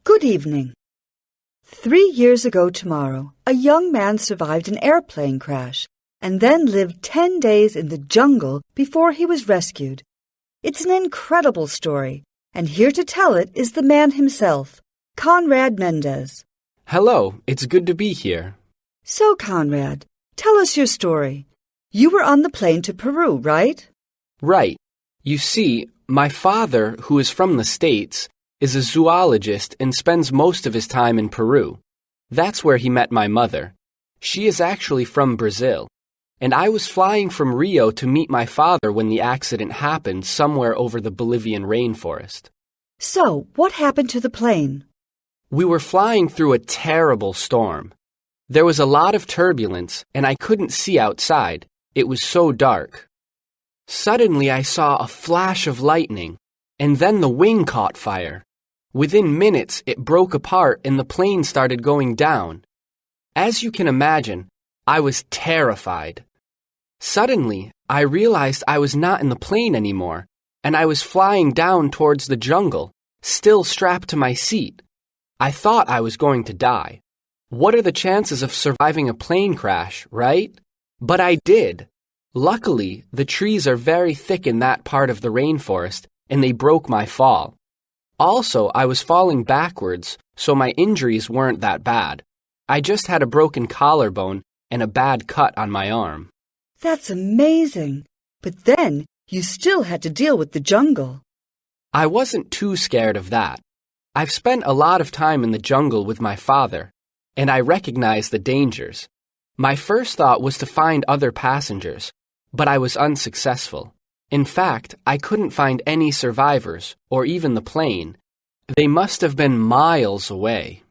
Good evening. 3 years ago tomorrow, a young man survived an airplane crash and then lived 10 days in the jungle before he was rescued. It's an incredible story, and here to tell it is the man himself, Conrad Mendez. Hello, it's good to be here. So, Conrad, tell us your story. You were on the plane to Peru, right? Right. You see, my father, who is from the States, is a zoologist and spends most of his time in Peru. That's where he met my mother. She is actually from Brazil. And I was flying from Rio to meet my father when the accident happened somewhere over the Bolivian rainforest. So, what happened to the plane? We were flying through a terrible storm. There was a lot of turbulence, and I couldn't see outside. It was so dark. Suddenly, I saw a flash of lightning, and then the wing caught fire. Within minutes, it broke apart and the plane started going down. As you can imagine, I was terrified. Suddenly, I realized I was not in the plane anymore, and I was flying down towards the jungle, still strapped to my seat. I thought I was going to die. What are the chances of surviving a plane crash, right? But I did. Luckily, the trees are very thick in that part of the rainforest, and they broke my fall. Also, I was falling backwards, so my injuries weren't that bad. I just had a broken collarbone and a bad cut on my arm. That's amazing. But then, you still had to deal with the jungle. I wasn't too scared of that. I've spent a lot of time in the jungle with my father, and I recognize the dangers. My first thought was to find other passengers, but I was unsuccessful. In fact, I couldn't find any survivors, or even the plane. They must have been miles away.